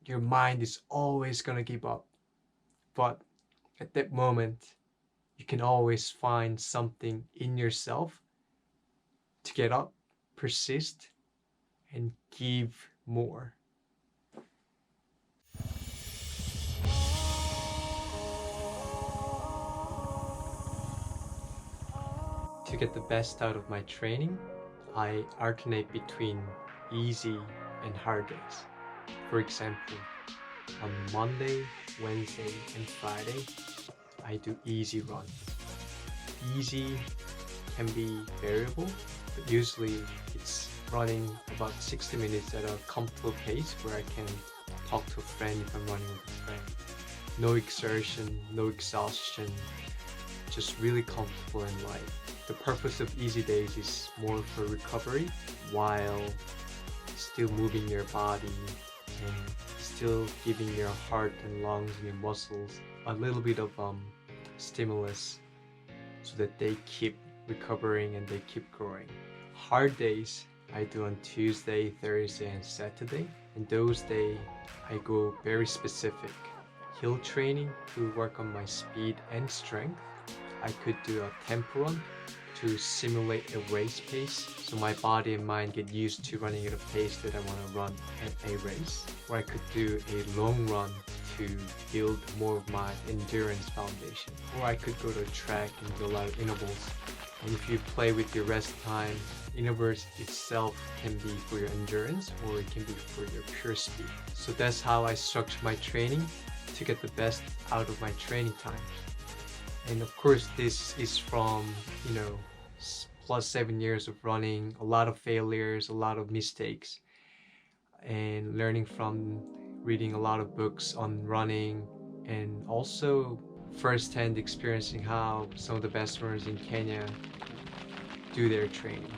your mind is always gonna give up. But at that moment, you can always find something in yourself to get up, persist, and give more. To get the best out of my training, I alternate between easy and hard days. For example, on Monday, Wednesday, and Friday, I do easy runs. Easy can be variable, but usually it's running about 60 minutes at a comfortable pace where I can talk to a friend if I'm running with a friend. No exertion, no exhaustion, just really comfortable and light. The purpose of easy days is more for recovery while still moving your body and still giving your heart and lungs and your muscles a little bit of stimulus so that they keep recovering and they keep growing. Hard days I do on Tuesday, Thursday, and Saturday, and those days I go very specific. Hill training to work on my speed and strength. I could do a tempo run to simulate a race pace, so my body and mind get used to running at a pace that I want to run at a race. Or I could do a long run to build more of my endurance foundation. Or I could go to a track and do a lot of intervals. And if you play with your rest time, intervals itself can be for your endurance or it can be for your pure speed. So that's how I structure my training to get the best out of my training time. And of course, this is from, plus 7 years of running, a lot of failures, a lot of mistakes, and learning from reading a lot of books on running, and also firsthand experiencing how some of the best runners in Kenya do their training.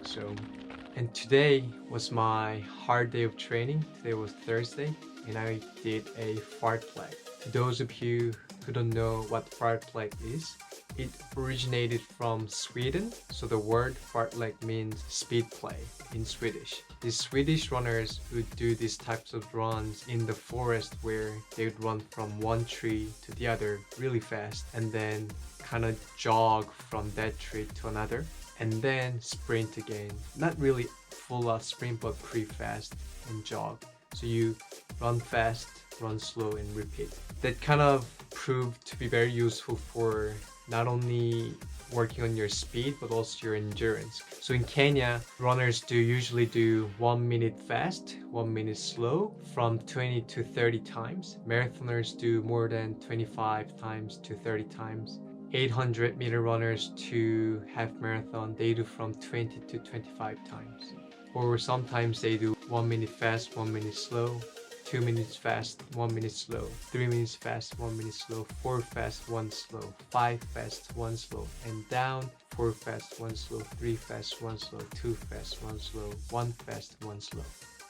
And today was my hard day of training. Today was Thursday, and I did a fartlek. To those of you who don't know what fartlek is, it originated from Sweden. So the word fartlek means speed play in Swedish. These Swedish runners would do these types of runs in the forest where they would run from one tree to the other really fast and then kind of jog from that tree to another and then sprint again. Not really full out sprint, but pretty fast and jog. So you run fast, run slow, and repeat. That kind of proved to be very useful for not only working on your speed but also your endurance. So in Kenya, runners usually do 1 minute fast, 1 minute slow from 20 to 30 times. Marathoners do more than 25 times to 30 times. 800-meter runners to half marathon, they do from 20 to 25 times. Or sometimes they do 1 minute fast, 1 minute slow, 2 minutes fast, 1 minute slow, 3 minutes fast, 1 minute slow, 4 fast, 1 slow, 5 fast, 1 slow, and down, 4 fast, 1 slow, 3 fast, 1 slow, 2 fast, 1 slow, 1 fast, 1 slow.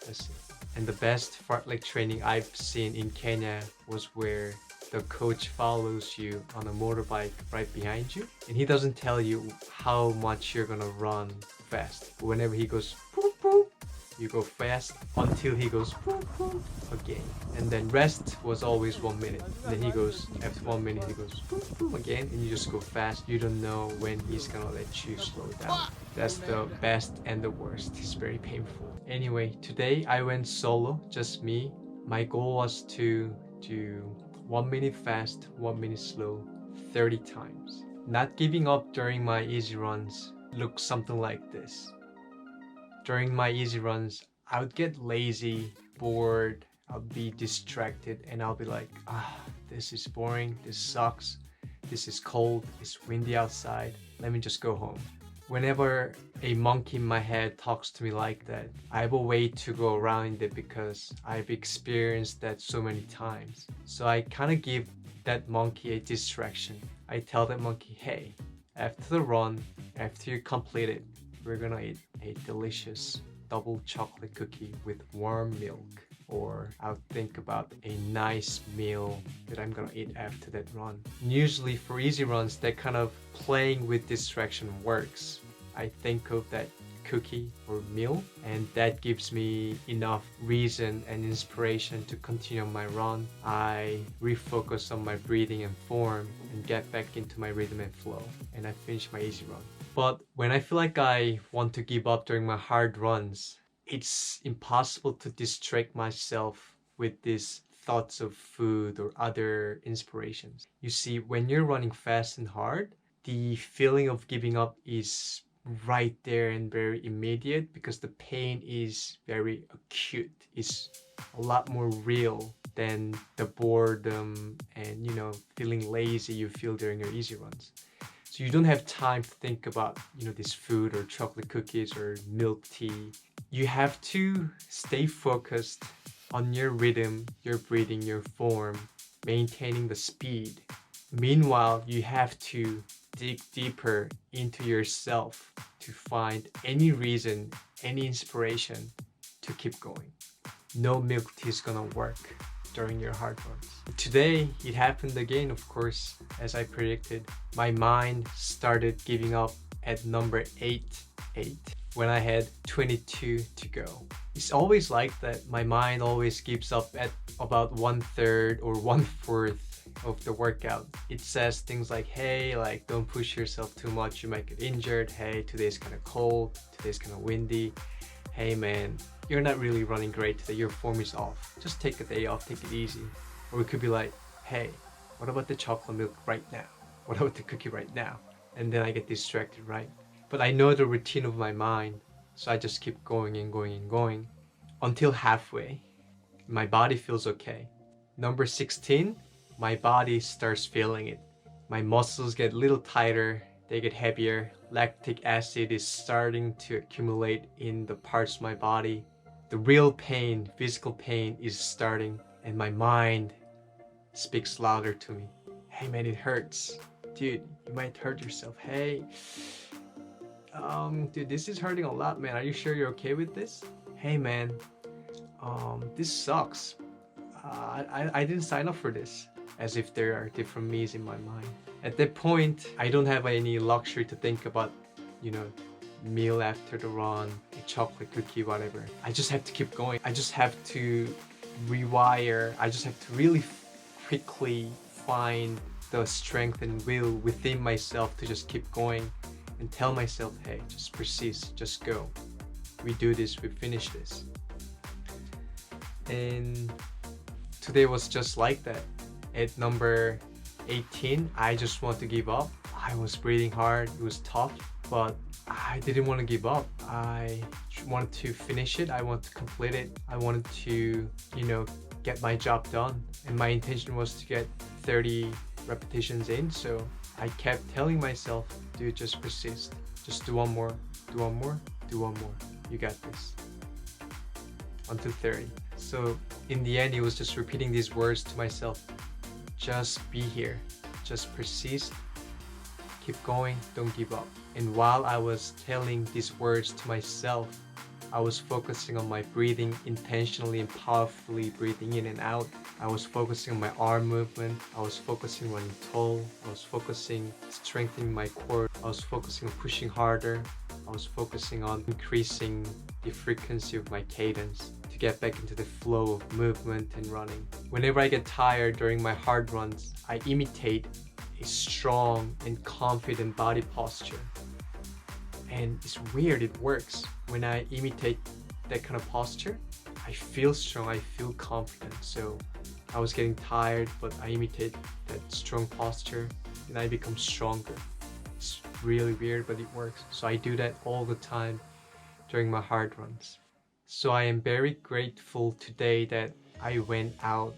That's it. And the best fartlek training I've seen in Kenya was where the coach follows you on a motorbike right behind you, and he doesn't tell you how much you're gonna run fast. But whenever he goes boop, boop, you go fast until he goes boop, boop, again. And then rest was always 1 minute. And then he goes, after 1 minute, he goes boop, boop, again, and you just go fast. You don't know when he's gonna let you slow down. That's the best and the worst. It's very painful. Anyway, today I went solo, just me. My goal was to do 1 minute fast, 1 minute slow, 30 times. Not giving up during my easy runs looks something like this. During my easy runs, I would get lazy, bored, I'll be distracted, and I'll be like, this is boring, this sucks, this is cold, it's windy outside, let me just go home. Whenever a monkey in my head talks to me like that, I have a way to go around it because I've experienced that so many times. So I kind of give that monkey a distraction. I tell that monkey, hey, after the run, after you complete it, we're gonna eat a delicious double chocolate cookie with warm milk. Or I'll think about a nice meal that I'm gonna eat after that run. And usually for easy runs, that kind of playing with distraction works. I think of that cookie or meal, and that gives me enough reason and inspiration to continue my run. I refocus on my breathing and form and get back into my rhythm and flow, and I finish my easy run. But when I feel like I want to give up during my hard runs, it's impossible to distract myself with these thoughts of food or other inspirations. You see, when you're running fast and hard, the feeling of giving up is right there and very immediate because the pain is very acute. It's a lot more real than the boredom and feeling lazy you feel during your easy runs. So you don't have time to think about this food or chocolate cookies or milk tea. You have to stay focused on your rhythm, your breathing, your form, maintaining the speed. Meanwhile, you have to dig deeper into yourself to find any reason, any inspiration to keep going. No milk tea is gonna work during your hard runs. Today, it happened again, of course, as I predicted. My mind started giving up at number 8 when I had 22 to go. It's always like that. My mind always gives up at about 1/3 or 1/4 of the workout. It says things like, hey, don't push yourself too much, you might get injured. Hey, today's kind of cold, today's kind of windy. Hey man, you're not really running great today, your form is off. Just take a day off, take it easy. Or it could be like, hey, what about the chocolate milk right now? What about the cookie right now? And then I get distracted, right? But I know the routine of my mind, so I just keep going and going and going until halfway. My body feels okay. Number 16, my body starts feeling it. My muscles get a little tighter, they get heavier. Lactic acid is starting to accumulate in the parts of my body. The real pain, physical pain is starting, and my mind speaks louder to me. Hey man, it hurts. Dude, you might hurt yourself. Hey, dude, this is hurting a lot, man. Are you sure you're okay with this? Hey man, this sucks. I didn't sign up for this. As if there are different me's in my mind. At that point, I don't have any luxury to think about, meal after the run, a chocolate cookie, whatever. I just have to keep going. I just have to rewire. I just have to really quickly find the strength and will within myself to just keep going and tell myself, hey, just persist, just go. We do this, we finish this. And today was just like that. At number 18, I just want to give up. I was breathing hard, it was tough, but I didn't want to give up. I wanted to finish it, I wanted to complete it. I wanted to, get my job done. And my intention was to get 30 repetitions in, so I kept telling myself, dude, just persist. Just do one more, do one more, do one more. You got this. Until 30. So in the end, it was just repeating these words to myself. Just be here, just persist, keep going, don't give up. And while I was telling these words to myself, I was focusing on my breathing, intentionally and powerfully breathing in and out. I was focusing on my arm movement. I was focusing on running tall. I was focusing strengthening my core. I was focusing on pushing harder. I was focusing on increasing the frequency of my cadence to get back into the flow of movement and running. Whenever I get tired during my hard runs, I imitate a strong and confident body posture. And it's weird, it works. When I imitate that kind of posture, I feel strong, I feel confident. So I was getting tired, but I imitate that strong posture and I become stronger. It's really weird, but it works. So I do that all the time during my hard runs. So I am very grateful today that I went out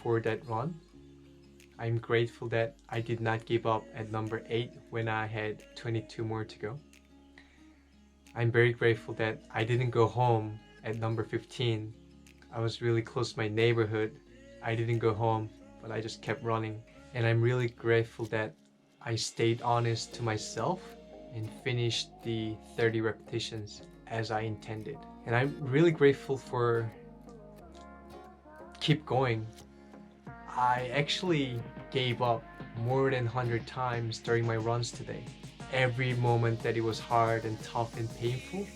for that run. I'm grateful that I did not give up at number 8 when I had 22 more to go. I'm very grateful that I didn't go home at number 15. I was really close to my neighborhood. I didn't go home, but I just kept running. And I'm really grateful that I stayed honest to myself and finished the 30 repetitions as I intended. And I'm really grateful for keep going. I actually gave up more than 100 times during my runs today. every moment that it was hard and tough and painful,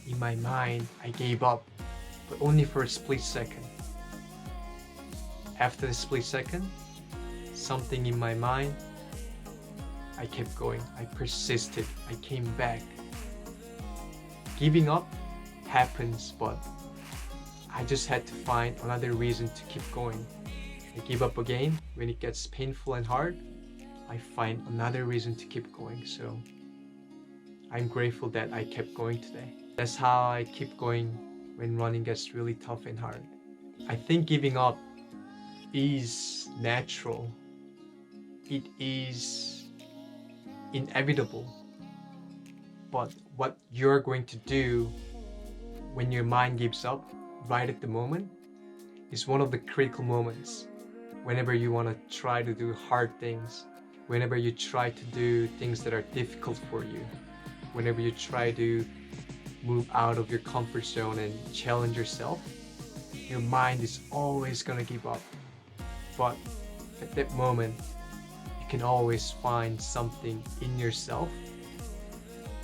in my mind, I gave up, but only for a split second. After the split second, something in my mind, I kept going. I persisted. I came back. Giving up happens, but I just had to find another reason to keep going. I give up again when it gets painful and hard. I find another reason to keep going. So I'm grateful that I kept going today. That's how I keep going when running gets really tough and hard. I think giving up is natural. It is inevitable. But what you're going to do when your mind gives up right at the moment is one of the critical moments. Whenever you want to try to do hard things, whenever you try to do things that are difficult for you, whenever you try to move out of your comfort zone and challenge yourself, your mind is always gonna give up. But at that moment, you can always find something in yourself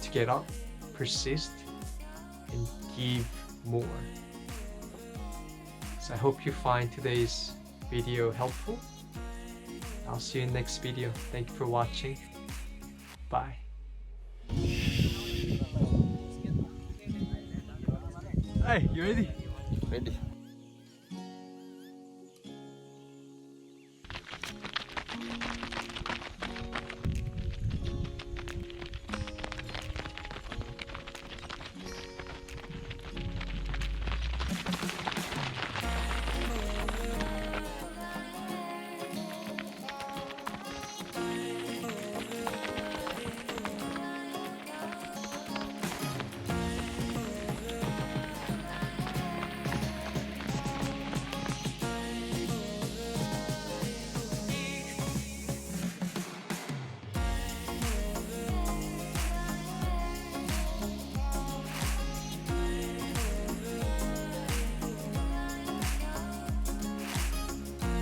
to get up, persist, and give more. So I hope you find today's video helpful. I'll see you in the next video. Thank you for watching. Bye. Hey, you ready? Ready.